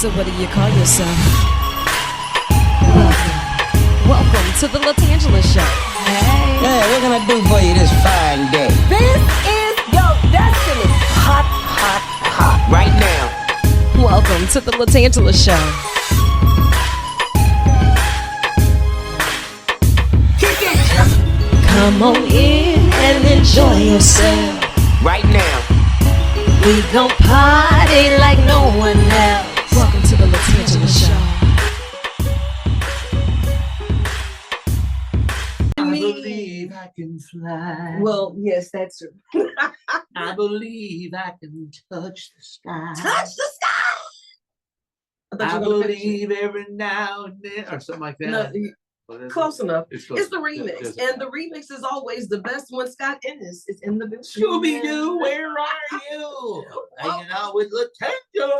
So what do you call yourself? Welcome to the LaTangela Show. Hey. Hey, what can I do for you this fine day? This is your destiny. Hot, hot, hot. Right now. Welcome to the LaTangela Show. Kick it. Come on in and enjoy yourself. Right now. We gon' party like no one else. Welcome to the LaTangela Show. I believe I can fly. Well, yes, that's true. I believe I can touch the sky. Touch the sky. I believe every now and then, or something like that. No, close enough. It's It's the remix, and the remix is always the best when Scott Ennis is in the building. Scooby-Doo, where are you? Hanging out with LaTangela.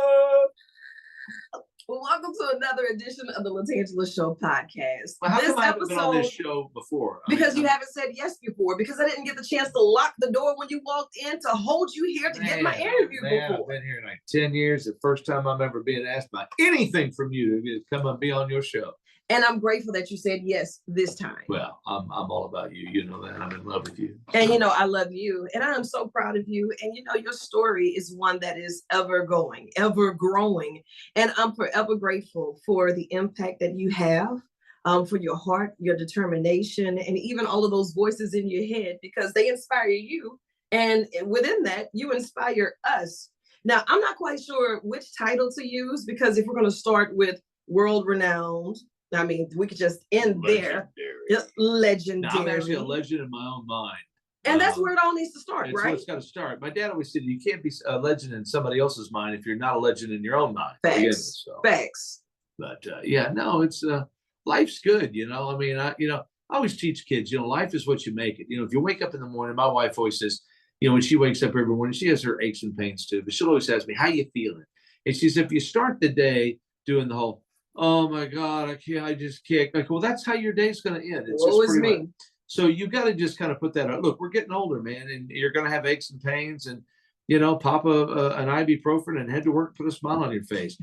Well, welcome to another edition of the LaTangela Show podcast. Well, how this come I haven't been on this show before? Because you haven't said yes before. Because I didn't get the chance to lock the door when you walked in to hold you here to get my interview before. I've been here like 10 years. The first time I'm ever being asked about anything from you to come and be on your show. And I'm grateful that you said yes this time. Well, I'm all about you. You know that. I'm in love with you. And you know, I love you. And I am so proud of you. And you know, your story is one that is ever going, ever growing. And I'm forever grateful for the impact that you have, for your heart, your determination, and even all of those voices in your head, because they inspire you. And within that, you inspire us. Now, I'm not quite sure which title to use, because if we're going to start with world renowned, I mean, we could just end there. Legendary. Now, I'm actually a legend in my own mind. And that's where it all needs to start, right? So it's got to start. My dad always said you can't be a legend in somebody else's mind if you're not a legend in your own mind. Facts. Facts. But yeah, no, it's life's good. You know, I mean, I always teach kids, you know, life is what you make it. You know, if you wake up in the morning, my wife always says, you know, when she wakes up every morning, she has her aches and pains too, but she'll always ask me, how you feeling? And she says, if you start the day doing the whole, oh my God, I just can't. Like, well, that's how your day's going to end. It's what just was me? So you got to just kind of put that out. Look, we're getting older, man, and you're going to have aches and pains, and you know, pop an ibuprofen and head to work, put a smile on your face.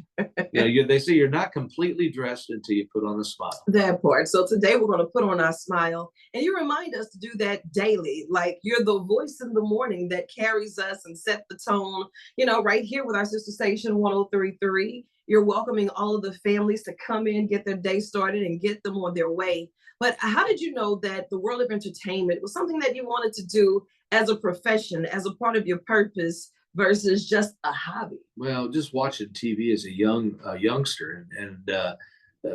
Yeah, they say you're not completely dressed until you put on a smile. That part. So today we're going to put on our smile, and you remind us to do that daily. Like you're the voice in the morning that carries us and set the tone. You know, right here with our sister station 103.3. You're welcoming all of the families to come in, get their day started, and get them on their way. But how did you know that the world of entertainment was something that you wanted to do as a profession, as a part of your purpose, versus just a hobby? Well, just watching TV as a youngster and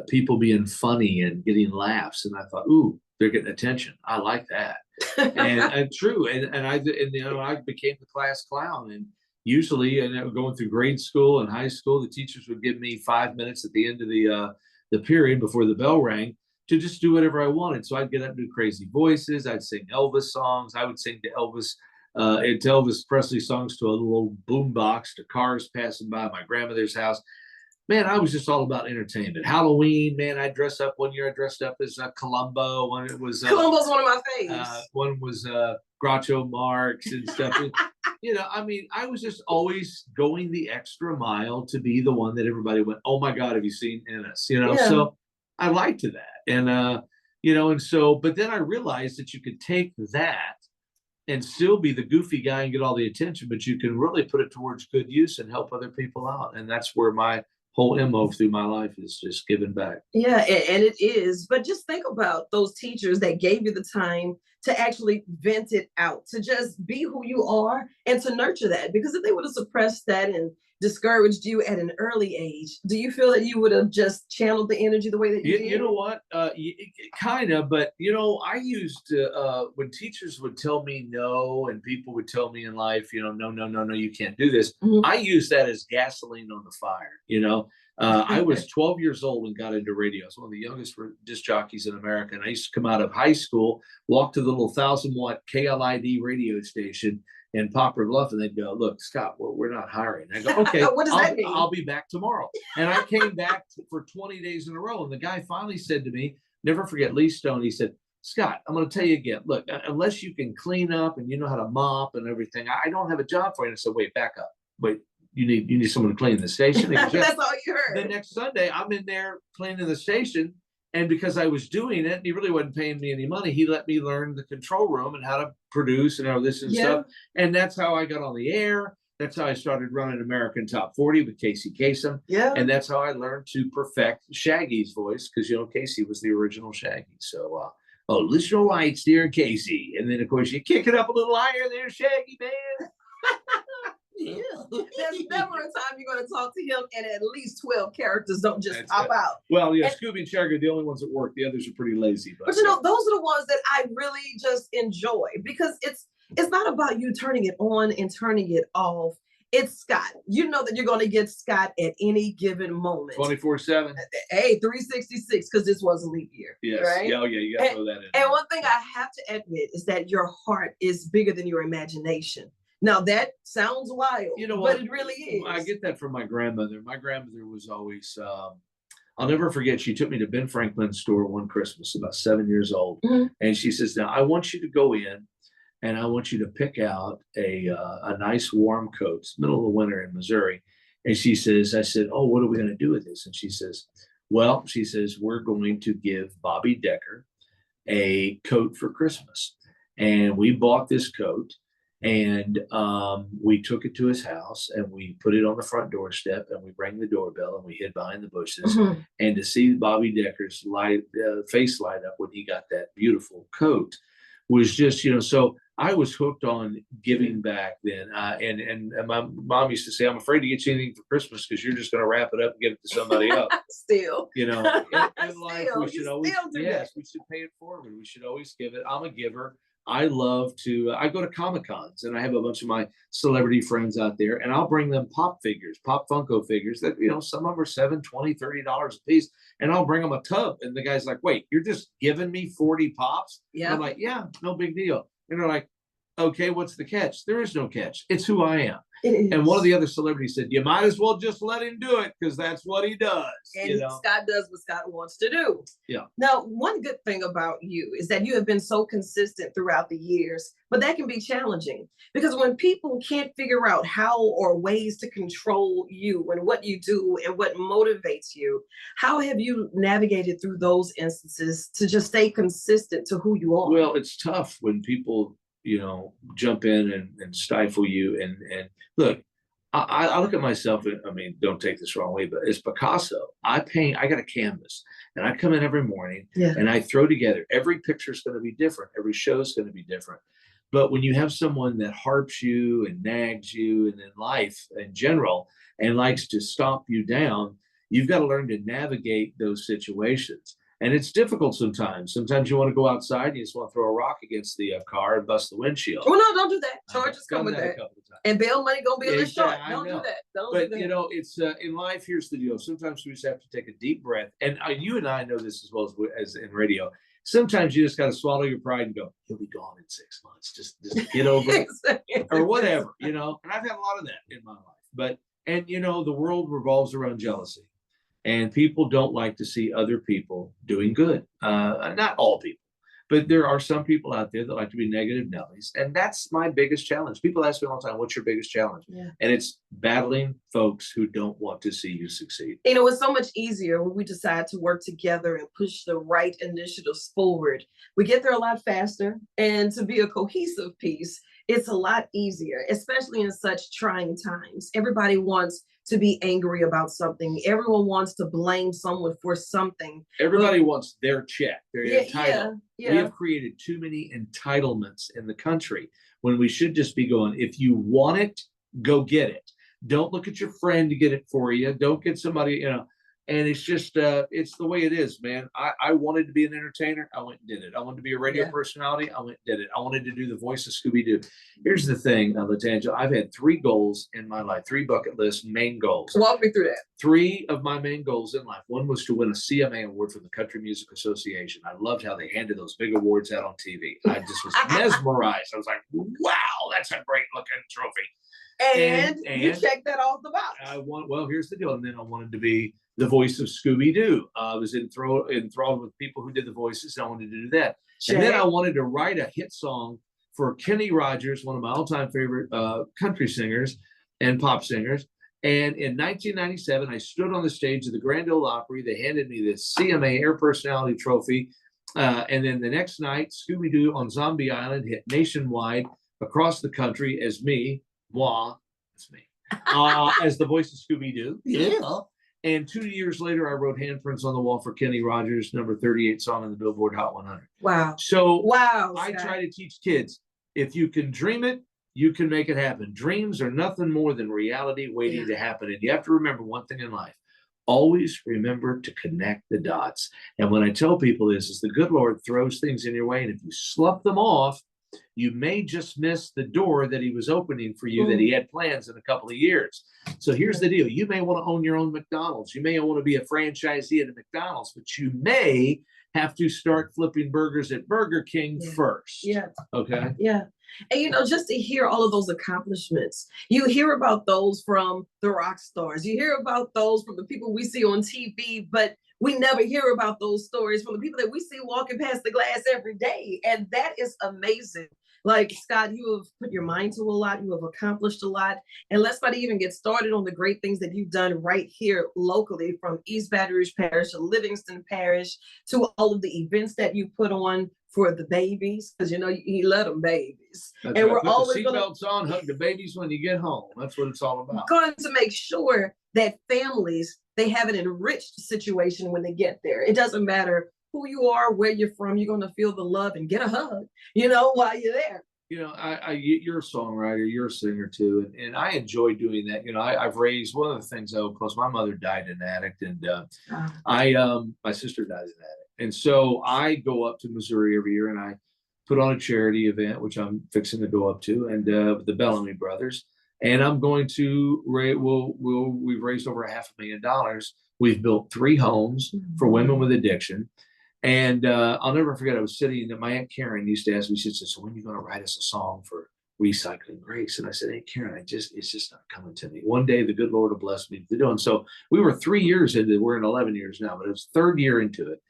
people being funny and getting laughs, and I thought, ooh, they're getting attention. I like that, and true. And you know, I became the class clown, and usually, and going through grade school and high school, the teachers would give me 5 minutes at the end of the period before the bell rang to just do whatever I wanted. So I'd get up and do crazy voices. I'd sing Elvis songs. I would sing to Elvis Presley songs to a little boom box, to cars passing by my grandmother's house. Man, I was just all about entertainment. Halloween, man, I dressed up. One year I dressed up as Columbo. One it was Columbo's one of my faves. One was Groucho Marx and stuff. You know, I mean, I was just always going the extra mile to be the one that everybody went, oh my God, have you seen Ennis? You know, yeah. So I liked that. And, you know, and so, but then I realized that you could take that and still be the goofy guy and get all the attention, but you can really put it towards good use and help other people out. And that's where my whole MO through my life is just giving back. Yeah, and it is. But just think about those teachers that gave you the time to actually vent it out, to just be who you are and to nurture that. Because if they would have suppressed that and discouraged you at an early age, do you feel that you would have just channeled the energy the way that you did? You know what? Kind of, but you know, I used to, when teachers would tell me no, and people would tell me in life, you know, no, you can't do this. Mm-hmm. I used that as gasoline on the fire. You know, I was 12 years old and got into radio. I was one of the youngest disc jockeys in America. And I used to come out of high school, walk to the little 1,000-watt KLID radio station in Poplar Bluff, and they'd go, look, Scott, we're not hiring. I go, okay, what does that mean? I'll be back tomorrow. And I came back for 20 days in a row. And the guy finally said to me, never forget Lee Stone, he said, Scott, I'm going to tell you again, look, unless you can clean up and you know how to mop and everything, I don't have a job for you. And I said, wait, back up. Wait, you need someone to clean the station. He goes, yeah. That's all you heard. The next Sunday, I'm in there cleaning the station. And because I was doing it, and he really wasn't paying me any money, he let me learn the control room and how to produce and all this and stuff. And that's how I got on the air. That's how I started running American Top 40 with Casey Kasem. Yeah. And that's how I learned to perfect Shaggy's voice, because, you know, Casey was the original Shaggy. So, listen all right, dear Casey. And then, of course, you kick it up a little higher there, Shaggy, man. Yeah. There's never a time you're going to talk to him and at least 12 characters don't just pop out. Well, yeah, Scooby and Shaggy are the only ones that work. The others are pretty lazy. But you know, those are the ones that I really just enjoy, because it's not about you turning it on and turning it off. It's Scott. You know that you're going to get Scott at any given moment. 24/7. Hey, 366, because this was a leap year. Yes. Right? Yeah, you got to throw that in. And one thing I have to admit is that your heart is bigger than your imagination. Now that sounds wild, you know, but it really is. I get that from my grandmother. My grandmother was always, I'll never forget, she took me to Ben Franklin's store one Christmas, about 7 years old. Mm-hmm. And she says, now I want you to go in and I want you to pick out a nice warm coat. It's middle of the winter in Missouri. And she says, I said, oh, what are we going to do with this? And she says, well, we're going to give Bobby Decker a coat for Christmas. And we bought this coat. And we took it to his house and we put it on the front doorstep and we rang the doorbell and we hid behind the bushes. Mm-hmm. And to see Bobby Decker's face light up when he got that beautiful coat was just, you know, so I was hooked on giving back then. And my mom used to say, I'm afraid to get you anything for Christmas because you're just going to wrap it up and give it to somebody else. Still. You know, in life, we should always, we should pay it forward. We should always give it. I'm a giver. I love to, I go to Comic-Cons and I have a bunch of my celebrity friends out there and I'll bring them pop Funko figures that, you know, some of them are $7, $20, $30 a piece. And I'll bring them a tub. And the guy's like, wait, you're just giving me 40 pops? Yeah. I'm like, yeah, no big deal. And they're like, okay, what's the catch? There is no catch. It's who I am. And one of the other celebrities said, you might as well just let him do it because that's what he does. And you know? Scott does what Scott wants to do. Yeah. Now, one good thing about you is that you have been so consistent throughout the years, but that can be challenging because when people can't figure out how or ways to control you and what you do and what motivates you, how have you navigated through those instances to just stay consistent to who you are? Well, it's tough when people, you know, jump in and stifle you. And look, I look at myself, I mean, don't take this wrong way, but as Picasso, I got a canvas and I come in every morning and I throw together, every picture is going to be different. Every show is going to be different. But when you have someone that harps you and nags you and in life in general and likes to stomp you down, you've got to learn to navigate those situations. And it's difficult sometimes. Sometimes you want to go outside and you just want to throw a rock against the car and bust the windshield. Oh, no, don't do that. Charges come with that. And bail money going to be a little short. Don't do that. But, you know, it's in life, here's the deal. Sometimes we just have to take a deep breath. And you and I know this as well as in radio. Sometimes you just got to swallow your pride and go, he'll be gone in 6 months. Just get over it or whatever, you know. And I've had a lot of that in my life. And, you know, the world revolves around jealousy. And people don't like to see other people doing good. Not all people, but there are some people out there that like to be negative Nellies. And that's my biggest challenge. People ask me all the time, what's your biggest challenge? Yeah. And it's battling folks who don't want to see you succeed. You know, it's so much easier when we decide to work together and push the right initiatives forward. We get there a lot faster. And to be a cohesive piece, it's a lot easier, especially in such trying times. Everybody wants to be angry about something. Everyone wants to blame someone for something. Everybody wants their check, their entitlement. We have created too many entitlements in the country when we should just be going, if you want it, go get it. Don't look at your friend to get it for you. Don't get somebody, you know. And it's just, it's the way it is, man. I wanted to be an entertainer. I went and did it. I wanted to be a radio personality. I went and did it. I wanted to do the voice of Scooby-Doo. Here's the thing, LaTangela. I've had 3 goals in my life, 3 bucket list main goals. Walk me through that. 3 of my main goals in life. One was to win a CMA award from the Country Music Association. I loved how they handed those big awards out on TV. I just was mesmerized. I was like, wow, that's a great looking trophy. And you checked that off the box. Well, here's the deal. And then I wanted to be the voice of Scooby-Doo. I was enthralled with people who did the voices. And I wanted to do that. And then I wanted to write a hit song for Kenny Rogers, one of my all-time favorite country singers and pop singers. And in 1997, I stood on the stage of the Grand Ole Opry. They handed me the CMA Air Personality Trophy. And then the next night, Scooby-Doo on Zombie Island hit nationwide across the country as me, moi, that's me, as the voice of Scooby-Doo. Yeah. And 2 years later, I wrote Handprints on the Wall for Kenny Rogers, number 38 song on the Billboard Hot 100. Wow. So wow, I Scott. try to teach kids, if you can dream it, you can make it happen. Dreams are nothing more than reality waiting to happen. And you have to remember one thing in life. Always remember to connect the dots. And when I tell people this, is the good Lord throws things in your way. And if you slough them off, you may just miss the door that he was opening for you, that he had plans in a couple of years. So here's the deal. You may want to own your own McDonald's. You may want to be a franchisee at a McDonald's, but you may have to start flipping burgers at Burger King first. Yeah. Okay. Yeah. And, you know, just to hear all of those accomplishments, you hear about those from the rock stars, you hear about those from the people we see on TV, but we never hear about those stories from the people that we see walking past the glass every day. And that is amazing. Like, Scott, you have put your mind to a lot. You have accomplished a lot. And let's not even get started on the great things that you've done right here locally, from East Baton Rouge Parish to Livingston Parish, to all of the events that you put on for the babies, because, you know, you let them babies. That's and right. we're Put always the seatbelts on, hug the babies when you get home. That's what it's all about. going to make sure that families, they have an enriched situation when they get there. It doesn't matter who you are, where you're from, you're going to feel the love and get a hug, you know, while you're there. You know, you're a songwriter, you're a singer too, and I enjoy doing that. You know, I've raised, one of the things I owe close. My mother died an addict, and my sister died an addict, and so I go up to Missouri every year, and I put on a charity event, which I'm fixing to go up to, and the Bellamy Brothers, and I'm going to we've raised over $500,000. We've built 3 homes for women with addiction. And I'll never forget, I was sitting, and my Aunt Karen used to ask me, she said, so when are you going to write us a song for Recycling Grace? And I said, hey, Karen, it's just not coming to me. One day, the good Lord will bless me to do it. And so we were 3 years into it. We're in 11 years now, but it was 3rd year into it.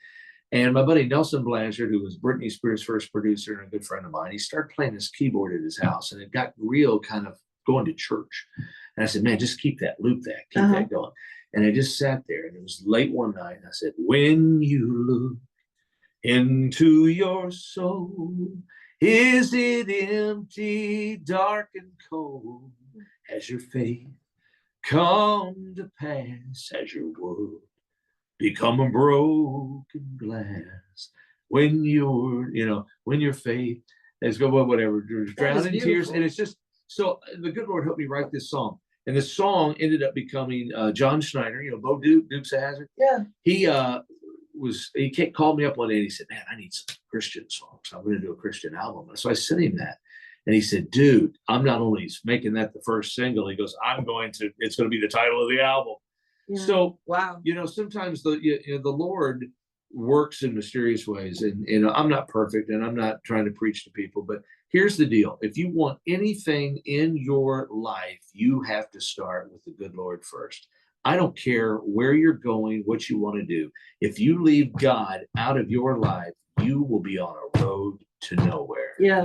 And my buddy Nelson Blanchard, who was Britney Spears' first producer and a good friend of mine, he started playing his keyboard at his house, and it got real kind of going to church. And I said, man, just keep that, loop that, keep that going. And I just sat there, and it was late one night, and I said, when you look into your soul, is it empty, dark, and cold? Has your faith come to pass? Has your world become a broken glass? When your faith has gone, whatever, drowned in tears. And it's just, so the good Lord helped me write this song. And the song ended up becoming John Schneider, Bo Dukes of Hazzard. Yeah. He called me up one day and he said, man, I need some Christian songs. I'm going to do a Christian album. And so I sent him that. And he said, dude, I'm not only making that the first single, he goes, it's going to be the title of the album. Yeah. So, wow. Sometimes the Lord works in mysterious ways. And I'm not perfect, and I'm not trying to preach to people, but here's the deal. If you want anything in your life, you have to start with the good Lord first. I don't care where you're going, what you want to do. If you leave God out of your life, you will be on a road to nowhere. Yeah.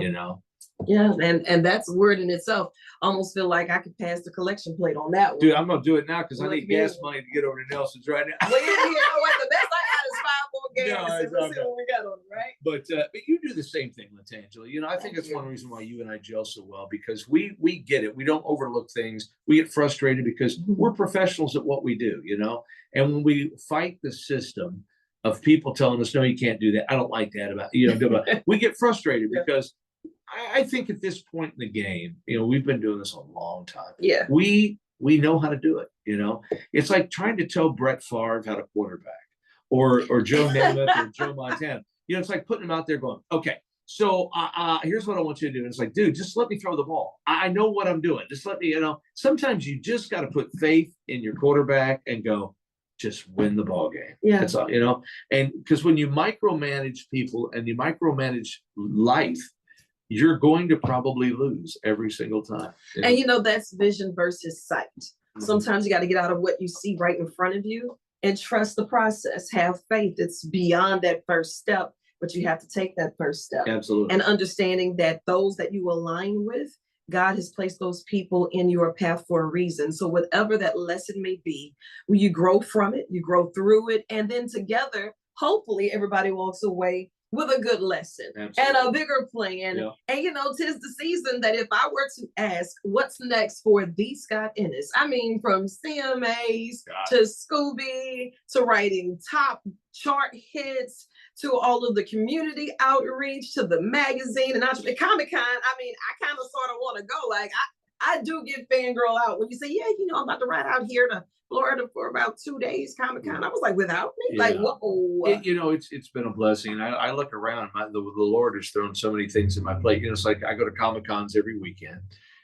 Yeah, and that's a word in itself. I almost feel like I could pass the collection plate on that one. Dude, I'm gonna do it now because I need gas money to get over to Nelson's right now. Well, the best I got is 5 more gas. No, we'll see what we got on it, right? But you do the same thing, LaTangela. I think it's one reason why you and I gel so well, because we get it. We don't overlook things. We get frustrated because we're professionals at what we do, And when we fight the system of people telling us, no, you can't do that. I don't like that about we get frustrated because I think at this point in the game, we've been doing this a long time. Yeah. We know how to do it. It's like trying to tell Brett Favre how to quarterback or Joe Namath or Joe Montana. It's like putting them out there going, okay, so here's what I want you to do. And it's like, dude, just let me throw the ball. I know what I'm doing. Just let me, sometimes you just got to put faith in your quarterback and go, just win the ball game. Yeah. That's all, and because when you micromanage people and you micromanage life, you're going to probably lose every single time. And that's vision versus sight. Sometimes you got to get out of what you see right in front of you and trust the process. Have faith. It's beyond that first step, but you have to take that first step. Absolutely. And understanding that those that you align with, God has placed those people in your path for a reason. So whatever that lesson may be, when you grow from it, you grow through it, and then together, hopefully everybody walks away with a good lesson. Absolutely. And a bigger plan. Yeah. And you know, 'tis the season that if I were to ask what's next for the Scott Ennis, I mean, from CMAs to Scooby to writing top chart hits to all of the community outreach to the magazine and Comic-Con, I mean, I kind of sort of want to go. Like, I do get fangirl out when you say, yeah, you know, I'm about to ride out here to Florida for about 2 days, Comic-Con. I was like, without me? Yeah. Like, whoa. You know, it's been a blessing. I look around, the Lord has thrown so many things in my plate. You know, it's like I go to Comic-Cons every weekend,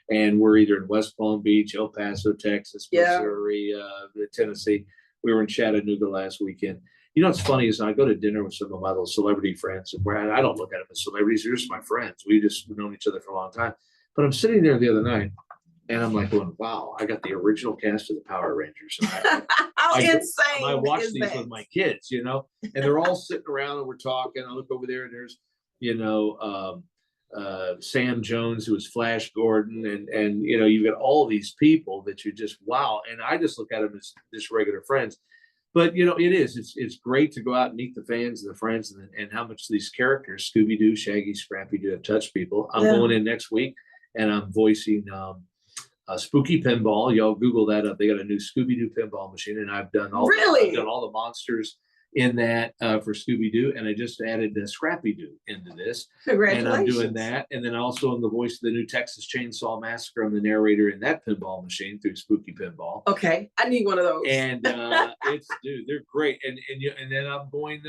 and we're either in West Palm Beach, El Paso, Texas, Missouri, Tennessee. We were in Chattanooga last weekend. You know, what's funny is I go to dinner with some of my little celebrity friends, and I don't look at them as celebrities. They're just my friends. We've known each other for a long time. But I'm sitting there the other night, and I'm like going, wow, I got the original cast of the Power Rangers. How insane I watch is these that? with my kids, you know, and they're all sitting around and we're talking. I look over there and there's, you know, Sam Jones, who is Flash Gordon, and you know, you've got all these people that you just, wow. And I just look at them as just regular friends. But, you know, it's great to go out and meet the fans and the friends and how much these characters, Scooby-Doo, Shaggy, Scrappy-Doo, have touched people. I'm going in next week and I'm voicing Spooky Pinball. Y'all Google that up. They got a new Scooby-Doo pinball machine, and I've done all the monsters in that for Scooby-Doo, and I just added Scrappy-Doo into this. Congratulations. And I'm doing that, and then also in the voice of the new Texas Chainsaw Massacre. I'm the narrator in that pinball machine through Spooky Pinball. Okay, I need one of those. And they're great. And then I'm going.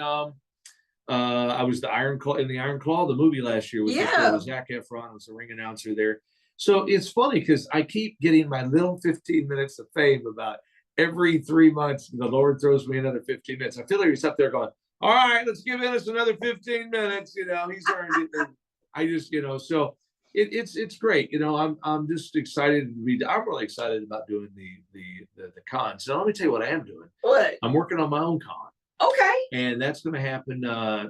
I was the Iron Claw in the Iron Claw, the movie last year with Zac Efron. I was the ring announcer there. So it's funny because I keep getting my little 15 minutes of fame about every 3 months. The Lord throws me another 15 minutes. I feel like he's up there going, all right, let's give Ennis another 15 minutes. You know, he's earned it. And I just, you know, so it's great. You know, I'm just excited to be. I'm really excited about doing the cons. Now let me tell you what I am doing. What? I'm working on my own con. Okay. And that's going to happen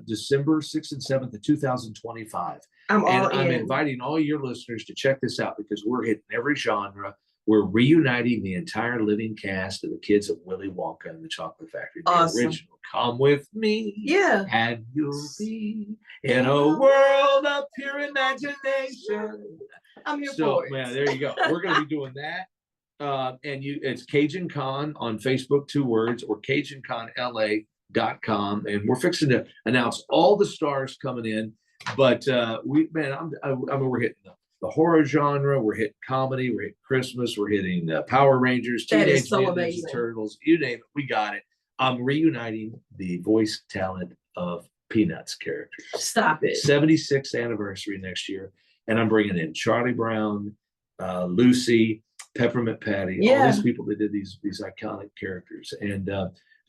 December 6th and 7th of 2025. I'm inviting all your listeners to check this out because we're hitting every genre. We're reuniting the entire living cast of the kids of Willy Wonka and the Chocolate Factory. The original. Come with me. Yeah. And you'll be in a world of pure imagination. I'm here for it. Man, there you go. We're going to be doing that. It's Cajun Con on Facebook, 2 words, or CajunConLA.com. And we're fixing to announce all the stars coming in. But we're hitting the horror genre, we're hitting comedy, we're hitting Christmas, we're hitting Power Rangers, Teenage Mutant Ninja Turtles, you name it, we got it. I'm reuniting the voice talent of Peanuts characters. Stop it. 76th anniversary next year, and I'm bringing in Charlie Brown, Lucy, Peppermint Patty, all these people that did these iconic characters, and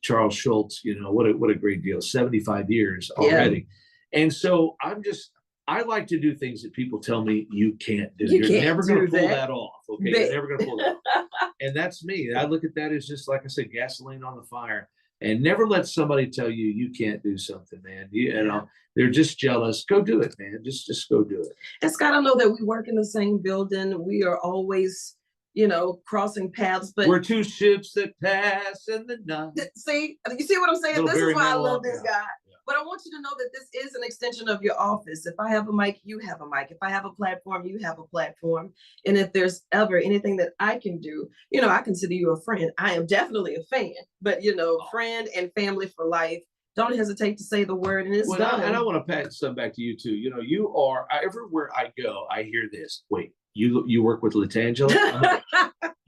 Charles Schultz. You know what a great deal. 75 years already. And so I like to do things that people tell me you can't do. You're never going to pull that off. Okay. You're never going to pull that off. And that's me. I look at that as just, like I said, gasoline on the fire. And never let somebody tell you you can't do something, man. You know, they're just jealous. Go do it, man. Just go do it. And Scott, I know that we work in the same building. We are always, you know, crossing paths, but we're 2 ships that pass in the night. See, you see what I'm saying? This is why I love this guy. But I want you to know that this is an extension of your office. If I have a mic, you have a mic. If I have a platform, you have a platform. And if there's ever anything that I can do, you know, I consider you a friend. I am definitely a fan, but you know, friend and family for life. Don't hesitate to say the word, and it's done. And I want to pass some back to you too. You know, you are everywhere I go. I hear this. Wait, you work with LaTangela?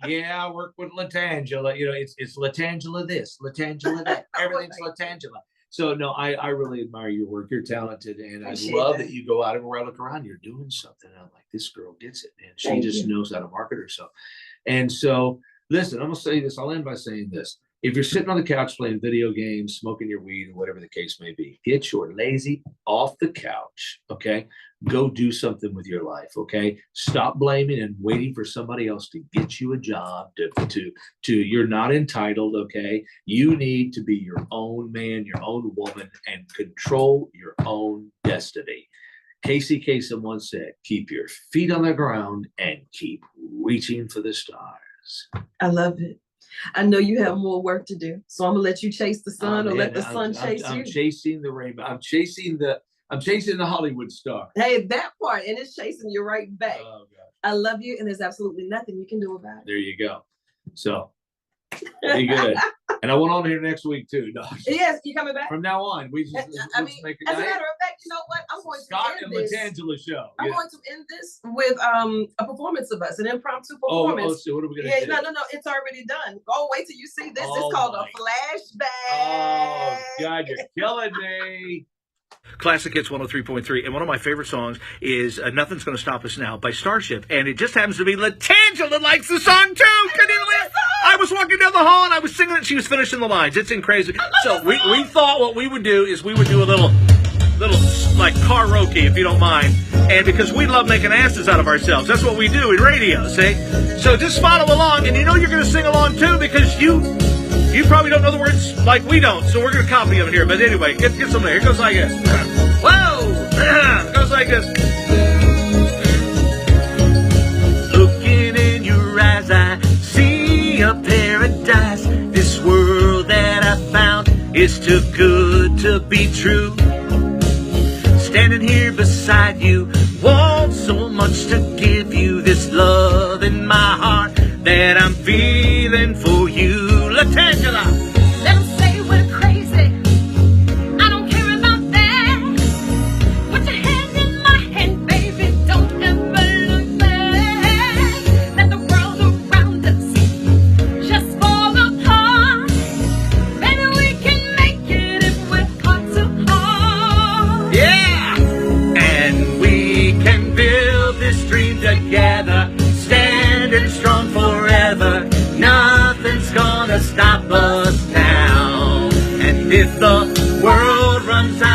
Yeah, I work with LaTangela. You know, it's LaTangela this, LaTangela that. Everything's LaTangela. So no, I really admire your work. You're talented, and I love that you go out everywhere I look around. You're doing something. I'm like, this girl gets it, man. She just knows how to market herself. And so, listen, I'm gonna say this. I'll end by saying this. If you're sitting on the couch playing video games, smoking your weed, or whatever the case may be, get your lazy off the couch, okay? Go do something with your life, okay? Stop blaming and waiting for somebody else to get you a job, to you're not entitled, okay? You need to be your own man, your own woman, and control your own destiny. Casey Kasem once said, keep your feet on the ground and keep reaching for the stars. I love it. I know you have more work to do, so I'm gonna let you chase the sun, or let the sun chase you. I'm chasing the rainbow. I'm chasing the Hollywood star. Hey, that part, and it's chasing you right back. Oh, God. I love you, and there's absolutely nothing you can do about it. There you go. So be good. And I want on here next week too. No, Yes, you coming back? from now on, we just I let's mean, make as a a matter of fact, you know what? I'm going Scott to and end this. LaTangela show. I'm Yeah. going to end this with a performance of us, an impromptu Oh, performance. so what are we gonna Yeah, do? no, it's already done. Go wait till you see this. Oh, It's called my. a flashback. Oh God, you're killing me. Classic Hits 103.3, and one of my favorite songs is Nothing's Gonna Stop Us Now by Starship, and it just happens to be LaTangela likes the song too. Can you believe it? I was walking down the hall and I was singing it, she was finishing the lines. It's crazy. So we thought what we would do is we would do a little like karaoke, if you don't mind, and because we love making asses out of ourselves, that's what we do in radio, see? So just follow along, and you know you're going to sing along too because you probably don't know the words like we don't, so we're going to copy them here. But anyway, get some there. Here goes like this. Whoa! It goes like this. Looking in your eyes, I see a paradise. This world that I found is too good to be true. Standing here beside you, want so much to give you this love in my heart that I'm feeling for you, LaTangela. Let them say we're crazy. I don't care about that. Put your hand in my hand, baby. Don't ever look back. Let the world around us just fall apart. Maybe we can make it if we're heart to heart. Yeah! And we can build this dream together, standing strong forever. Nothing's gonna stop us now. And if the world runs out